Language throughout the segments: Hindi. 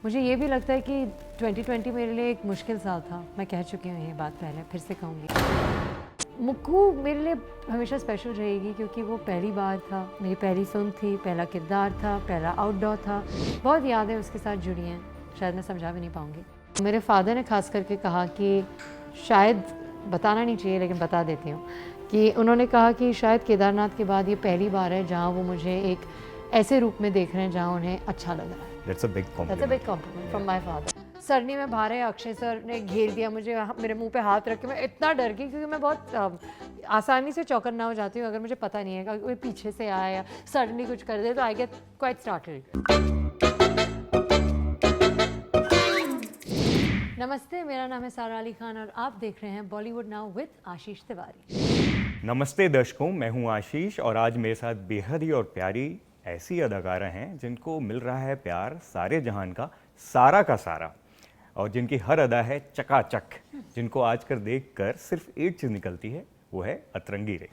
मुझे ये भी लगता है कि 2020 मेरे लिए एक मुश्किल साल था। मैं कह चुकी हूँ ये बात पहले, फिर से कहूँगी। मुक्कू मेरे लिए हमेशा स्पेशल रहेगी क्योंकि वो पहली बार था, मेरी पहली फिल्म थी, पहला किरदार था, पहला आउटडोर था। बहुत यादें उसके साथ जुड़ी हैं, शायद मैं समझा भी नहीं पाऊँगी। मेरे फादर ने खास करके कहा कि शायद बताना नहीं चाहिए लेकिन बता देती हूँ कि उन्होंने कहा कि शायद केदारनाथ के बाद ये पहली बार है जहाँ वो मुझे एक ऐसे रूप में देख रहे हैं जहाँ उन्हें अच्छा लग रहा है। That's a big compliment. That's a big compliment from my father. सरनी में बाहर है, अक्षय सर ने घेर दिया मुझे, मेरे मुंह पे हाथ रख के मैं इतना डर गई क्योंकि मैं बहुत आसानी से चौकन्ना हो जाती हूँ अगर मुझे पता नहीं है कि कोई पीछे से आया या सडनली कुछ कर दे तो आई गेट क्वाइट स्टार्टल्ड। नमस्ते, मेरा नाम है सारा अली खान और आप देख रहे हैं बॉलीवुड नाउ विद आशीष तिवारी। नमस्ते दर्शकों, मैं हूं आशीष और आज मेरे साथ बेहद ही और प्यारी ऐसी अदाकारा हैं जिनको मिल रहा है प्यार सारे जहान का सारा और जिनकी हर अदा है चकाचक, जिनको आजकल देखकर सिर्फ एक चीज़ निकलती है, वो है अतरंगी रे।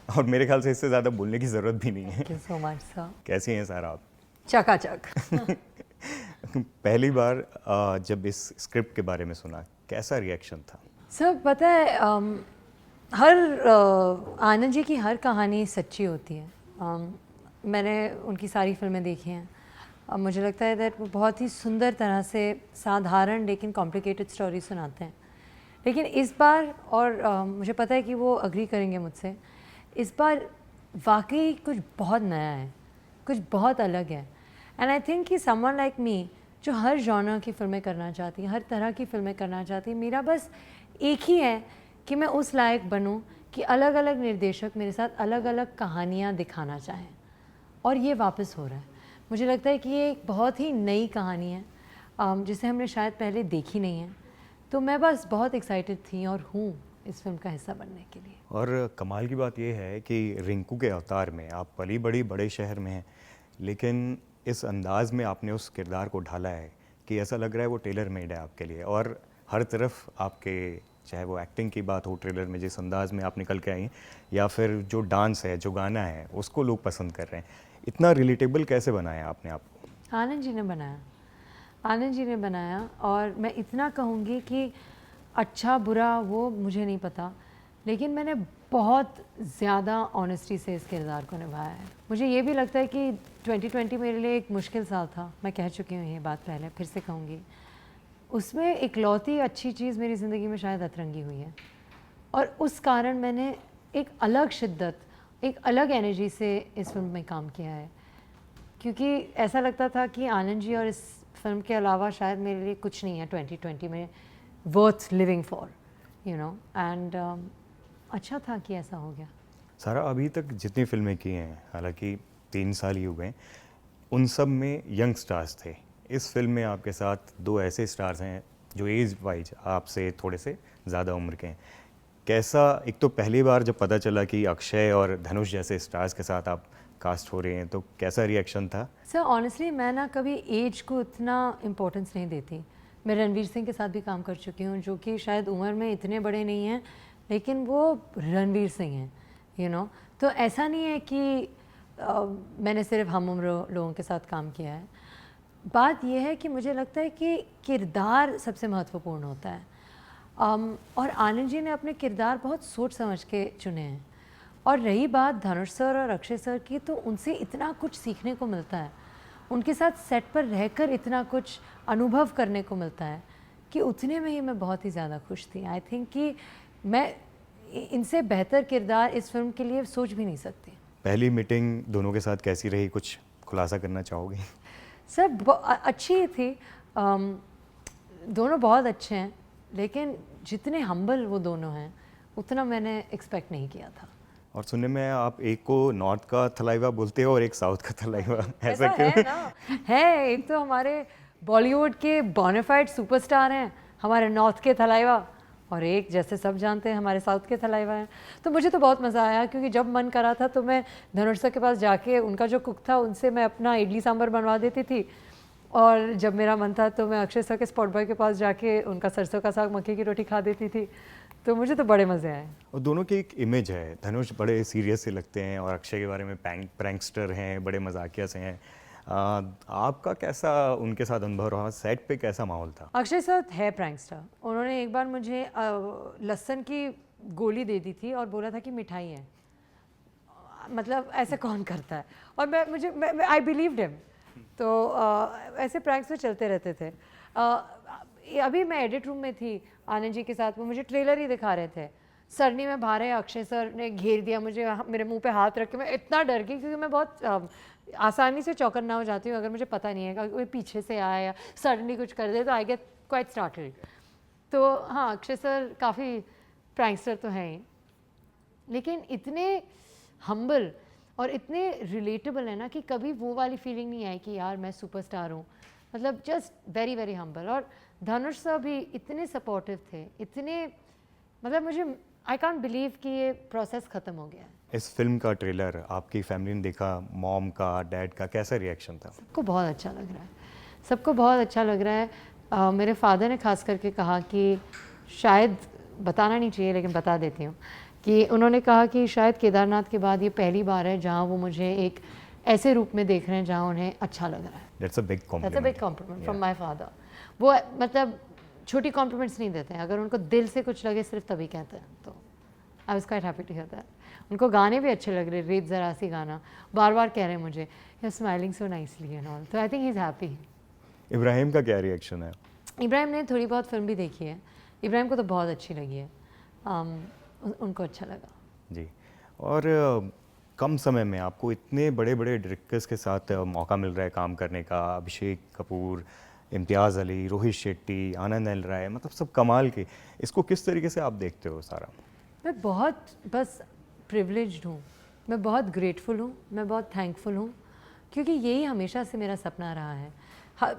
और मेरे ख्याल से इससे ज़्यादा बोलने की ज़रूरत भी नहीं है। Thank you so much sir. कैसी हैं सारा आप? चकाचक। पहली बार जब इस स्क्रिप्ट के बारे में सुना, कैसा रिएक्शन था? सर पता है आनंद जी की हर कहानी सच्ची होती है। मैंने उनकी सारी फिल्में देखी हैं। मुझे लगता है दैट वो बहुत ही सुंदर तरह से साधारण लेकिन कॉम्प्लिकेटेड स्टोरी सुनाते हैं। लेकिन इस बार और मुझे पता है कि वो अग्री करेंगे मुझसे, इस बार वाकई कुछ बहुत नया है, कुछ बहुत अलग है। एंड आई थिंक कि समवन लाइक मी जो हर जॉनर की फ़िल्में करना चाहती है, हर तरह की फ़िल्में करना चाहती है, मेरा बस एक ही है कि मैं उस लायक बनूं कि अलग अलग निर्देशक मेरे साथ अलग अलग कहानियाँ दिखाना चाहें और ये वापस हो रहा है। मुझे लगता है कि ये एक बहुत ही नई कहानी है जिसे हमने शायद पहले देखी नहीं है, तो मैं बस बहुत एक्साइटेड थी और हूँ इस फिल्म का हिस्सा बनने के लिए। और कमाल की बात यह है कि रिंकू के अवतार में आप पली बड़ी बड़े शहर में हैं, लेकिन इस अंदाज में आपने उस किरदार को ढाला है कि ऐसा लग रहा है वो टेलर मेड है आपके लिए। और हर तरफ आपके, चाहे वो एक्टिंग की बात हो ट्रेलर में जिस अंदाज में आप निकल के आई, या फिर जो डांस है, जो गाना है, उसको लोग पसंद कर रहे हैं। इतना रिलेटेबल कैसे बनाया आपने आपको? आनंद जी ने बनाया, आनंद जी ने बनाया। और मैं इतना कहूँगी कि अच्छा बुरा वो मुझे नहीं पता, लेकिन मैंने बहुत ज़्यादा ऑनेस्टी से इस किरदार को निभाया है। मुझे ये भी लगता है कि 2020 मेरे लिए एक मुश्किल साल था। मैं कह चुकी हूँ ये बात पहले, फिर से कहूँगी। उसमें इकलौती अच्छी चीज़ मेरी ज़िंदगी में शायद अतरंगी हुई है और उस कारण मैंने एक अलग शिद्दत, एक अलग एनर्जी से इस फिल्म में काम किया है, क्योंकि ऐसा लगता था कि आनंद जी और इस फिल्म के अलावा शायद मेरे लिए कुछ नहीं है 2020 में worth living for, you know. And अच्छा था कि ऐसा हो गया। सारा, अभी तक जितनी फिल्में की हैं, हालांकि 3 साल ही हुए हैं, उन सब में यंग स्टार्स थे। इस फिल्म में आपके साथ 2 ऐसे स्टार्स हैं जो एज वाइज आपसे थोड़े से ज़्यादा उम्र के हैं। कैसा, एक तो पहली बार जब पता चला कि अक्षय और धनुष जैसे स्टार्स के साथ आप कास्ट हो रहे हैं, तो कैसा रिएक्शन था? सर ऑनेस्टली मैं ना कभी एज को इतना इम्पोर्टेंस नहीं देती। मैं रणवीर सिंह के साथ भी काम कर चुकी हूँ जो कि शायद उम्र में इतने बड़े नहीं हैं, लेकिन वो रणवीर सिंह हैं, यू नो। तो ऐसा नहीं है कि मैंने सिर्फ हम उम्र लोगों के साथ काम किया है। बात यह है कि मुझे लगता है कि किरदार सबसे महत्वपूर्ण होता है। और आनंद जी ने अपने किरदार बहुत सोच समझ के चुने हैं। और रही बात धनुष सर और अक्षय सर की, तो उनसे इतना कुछ सीखने को मिलता है, उनके साथ सेट पर रहकर इतना कुछ अनुभव करने को मिलता है कि उतने में ही मैं बहुत ही ज़्यादा खुश थी। आई थिंक कि मैं इनसे बेहतर किरदार इस फिल्म के लिए सोच भी नहीं सकती। पहली मीटिंग दोनों के साथ कैसी रही, कुछ खुलासा करना चाहोगे? सर अच्छी ही थी। दोनों बहुत अच्छे हैं, लेकिन जितने हम्बल वो दोनों हैं उतना मैंने एक्सपेक्ट नहीं किया था। और सुनने में आप एक को नॉर्थ का थलाइवा बोलते हो और एक साउथ का थलाइवा, ऐसा क्यों? है ना, है। एक तो हमारे बॉलीवुड के बोनाफाइड सुपरस्टार हैं हमारे नॉर्थ के थलाइवा, और एक जैसे सब जानते हैं हमारे साउथ के थलाइवा हैं। तो मुझे तो बहुत मज़ा आया क्योंकि जब मन करा था तो मैं धनुष सर के पास जाके, उनका जो कुक था उनसे मैं अपना इडली सांभर बनवा देती थी, और जब मेरा मन था तो मैं अक्षय सर के स्पॉट बॉय के पास जाके उनका सरसों का साग मक्के की रोटी खा देती थी। तो मुझे तो बड़े मज़े आए। और दोनों की एक इमेज है, धनुष बड़े सीरियस से लगते हैं और अक्षय के बारे में प्रैंकस्टर हैं, बड़े मजाकिया से हैं। आपका कैसा उनके साथ अनुभव रहा, सेट पे कैसा माहौल था? अक्षय सर है प्रैंकस्टर। उन्होंने एक बार मुझे लहसुन की गोली दे दी थी और बोला था कि मिठाई है। मतलब ऐसे कौन करता है? और मैं आई बिलीव्ड हिम। तो ऐसे प्रैंक्स तो चलते रहते थे। अभी मैं एडिट रूम में थी आनंद जी के साथ, वो मुझे ट्रेलर ही दिखा रहे थे। सरनी में बाहर है, अक्षय सर ने घेर दिया मुझे, मेरे मुंह पे हाथ रख के। मैं इतना डर गई क्योंकि मैं बहुत आसानी से चौकन्ना हो जाती हूँ अगर मुझे पता नहीं है कि कोई पीछे से आया या सडनली कुछ कर दे, तो आई गेट क्वाइट स्टार्टेड। तो हाँ, अक्षय सर काफ़ी प्रैंकस्टर तो हैं ही, लेकिन इतने हम्बल और इतने रिलेटेबल है ना कि कभी वो वाली फीलिंग नहीं आई कि यार मैं सुपरस्टार हूँ। मतलब जस्ट वेरी वेरी हम्बल। और धनुष सर भी इतने सपोर्टिव थे, इतने, मतलब मुझे आई कांट बिलीव कि ये प्रोसेस ख़त्म हो गया है। इस फिल्म का ट्रेलर आपकी फैमिली ने देखा, मॉम का, डैड का कैसा रिएक्शन था? सबको बहुत अच्छा लग रहा है, सबको बहुत अच्छा लग रहा है। मेरे फादर ने खास करके कहा कि शायद, बताना नहीं चाहिए लेकिन बता देती हूँ, कि उन्होंने कहा कि शायद केदारनाथ के बाद ये पहली बार है जहाँ वो मुझे एक ऐसे रूप में देख रहे हैं जहाँ उन्हें अच्छा लग रहा है। That's a big compliment. That's a big compliment from my father. वो मतलब छोटी कॉम्प्लीमेंट्स नहीं देते हैं, अगर उनको दिल से कुछ लगे सिर्फ तभी कहते हैं। तो I was quite happy to hear that. उनको गाने भी अच्छे लग रहे, रेत ज़रा सी गाना बार बार कह रहे हैं मुझे, you are smiling so nicely and all. तो I think he is happy. Ibrahim का क्या रिएक्शन है? इब्राहिम ने थोड़ी बहुत फिल्म भी देखी है, इब्राहिम को तो बहुत अच्छी लगी है। उनको अच्छा लगा जी। और कम समय में आपको इतने बड़े बड़े डायरेक्टर्स के साथ मौका मिल रहा है काम करने का, अभिषेक कपूर, इम्तियाज़ अली, रोहित शेट्टी, आनंद एल राय, मतलब सब कमाल के। इसको किस तरीके से आप देखते हो सारा? मैं बहुत बस प्रिविलेज्ड हूँ, मैं बहुत ग्रेटफुल हूँ, मैं बहुत थैंकफुल हूँ, क्योंकि यही हमेशा से मेरा सपना रहा है।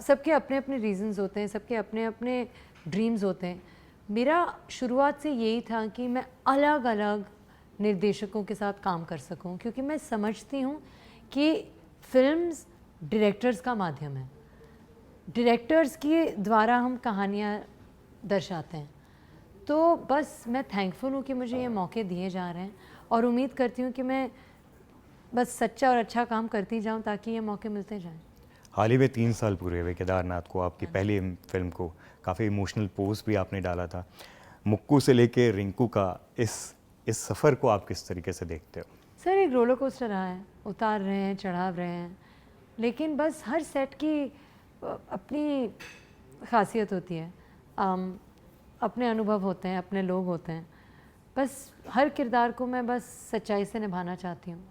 सबके अपने अपने रीजंस होते हैं, सबके अपने अपने ड्रीम्स होते हैं। मेरा शुरुआत से यही था कि मैं अलग अलग निर्देशकों के साथ काम कर सकूं, क्योंकि मैं समझती हूं कि फिल्म्स डायरेक्टर्स का माध्यम है, डायरेक्टर्स के द्वारा हम कहानियां दर्शाते हैं। तो बस मैं थैंकफुल हूं कि मुझे ये मौके दिए जा रहे हैं, और उम्मीद करती हूं कि मैं बस सच्चा और अच्छा काम करती जाऊं ताकि ये मौके मिलते जाएं। हाल ही में 3 साल पूरे हुए केदारनाथ को, आपकी पहली फिल्म को। काफ़ी इमोशनल पोस्ट भी आपने डाला था। मुक्कू से लेके रिंकू का इस सफ़र को आप किस तरीके से देखते हो? सर, एक रोलर कोस्टर रहा है, उतार रहे हैं, चढ़ाव रहे हैं, लेकिन बस हर सेट की अपनी खासियत होती है, अपने अनुभव होते हैं, अपने लोग होते हैं। बस हर किरदार को मैं बस सच्चाई से निभाना चाहती हूँ।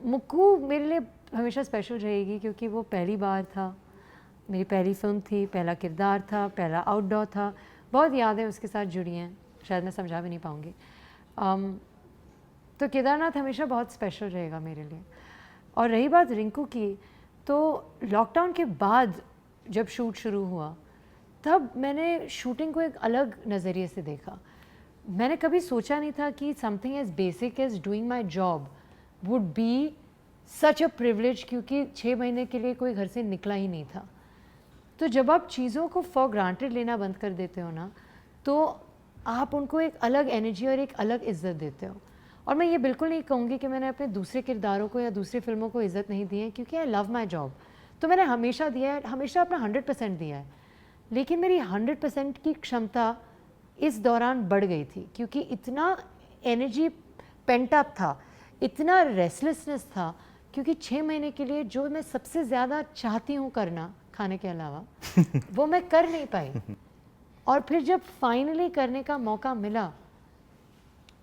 मुक्कू मेरे लिए हमेशा स्पेशल रहेगी, क्योंकि वो पहली बार था, मेरी पहली फिल्म थी, पहला किरदार था, पहला आउटडोर था। बहुत यादें उसके साथ जुड़ी हैं, शायद मैं समझा भी नहीं पाऊँगी। तो केदारनाथ हमेशा बहुत स्पेशल रहेगा मेरे लिए। और रही बात रिंकू की, तो लॉकडाउन के बाद जब शूट शुरू हुआ, तब मैंने शूटिंग को एक अलग नज़रिए से देखा। मैंने कभी सोचा नहीं था कि something as basic as doing my job would be such a privilege, क्योंकि 6 महीने के लिए कोई घर से निकला ही नहीं था। तो जब आप चीज़ों को फॉर ग्रांटेड लेना बंद कर देते हो ना, तो आप उनको एक अलग एनर्जी और एक अलग इज्जत देते हो। और मैं ये बिल्कुल नहीं कहूँगी कि मैंने अपने दूसरे किरदारों को या दूसरी फिल्मों को इज़्ज़त नहीं दी है, क्योंकि आई लव माई जॉब। तो मैंने हमेशा दिया है, हमेशा अपना 100% दिया है। लेकिन मेरी 100% की क्षमता इस दौरान बढ़ गई थी, क्योंकि इतना एनर्जी पेंट अप था, इतना रेस्टलेसनेस था, क्योंकि 6 महीने के लिए जो मैं सबसे ज़्यादा चाहती हूँ करना खाने के अलावा वो मैं कर नहीं पाई। और फिर जब फाइनली करने का मौका मिला,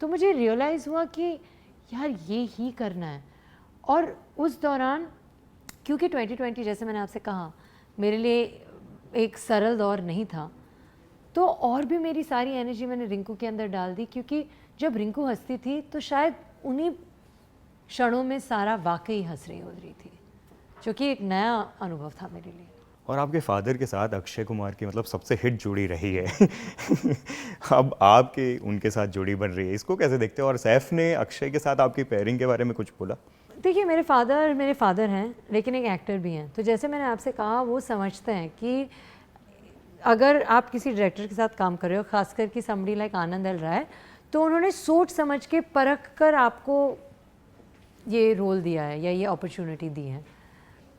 तो मुझे रियलाइज़ हुआ कि यार ये ही करना है। और उस दौरान, क्योंकि 2020 जैसे मैंने आपसे कहा मेरे लिए एक सरल दौर नहीं था, तो और भी मेरी सारी एनर्जी मैंने रिंकू के अंदर डाल दी, क्योंकि जब रिंकू हंसती थी तो शायद उन्हीं क्षणों में सारा वाकई हंस रही हो रही थी, जो कि एक नया अनुभव था मेरे लिए। और आपके फादर के साथ अक्षय कुमार की मतलब सबसे हिट जोड़ी रही है अब आपके उनके साथ जोड़ी बन रही है, इसको कैसे देखते हो? और सैफ ने अक्षय के साथ आपकी पेयरिंग के बारे में कुछ बोला? देखिए, मेरे फादर हैं, लेकिन एक एक्टर भी हैं। तो जैसे मैंने आपसे कहा, वो समझते हैं कि अगर आप किसी डायरेक्टर के साथ काम कर रहे हो, खासकर कि समबडी लाइक आनंद एल राय, तो उन्होंने सोच समझ के परख कर आपको ये रोल दिया है या ये अपॉर्चुनिटी दी है।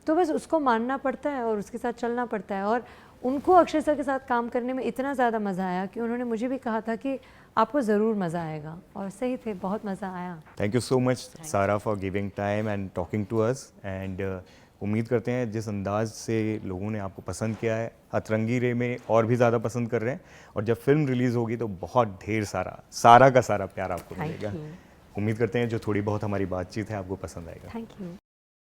तो बस उसको मानना पड़ता है और उसके साथ चलना पड़ता है। और उनको अक्षय सर के साथ काम करने में इतना ज़्यादा मज़ा आया कि उन्होंने मुझे भी कहा था कि आपको ज़रूर मज़ा आएगा, और सही थे, बहुत मज़ा आया। Thank you so much Sara for giving time and talking to us, and उम्मीद करते हैं जिस अंदाज से लोगों ने आपको पसंद किया है, अतरंगी रे में और भी ज़्यादा पसंद कर रहे हैं, और जब फिल्म रिलीज़ होगी तो बहुत ढेर सारा का सारा प्यार आपको Thank मिलेगा। you. उम्मीद करते हैं जो थोड़ी बहुत हमारी बातचीत है आपको पसंद आएगा। Thank you.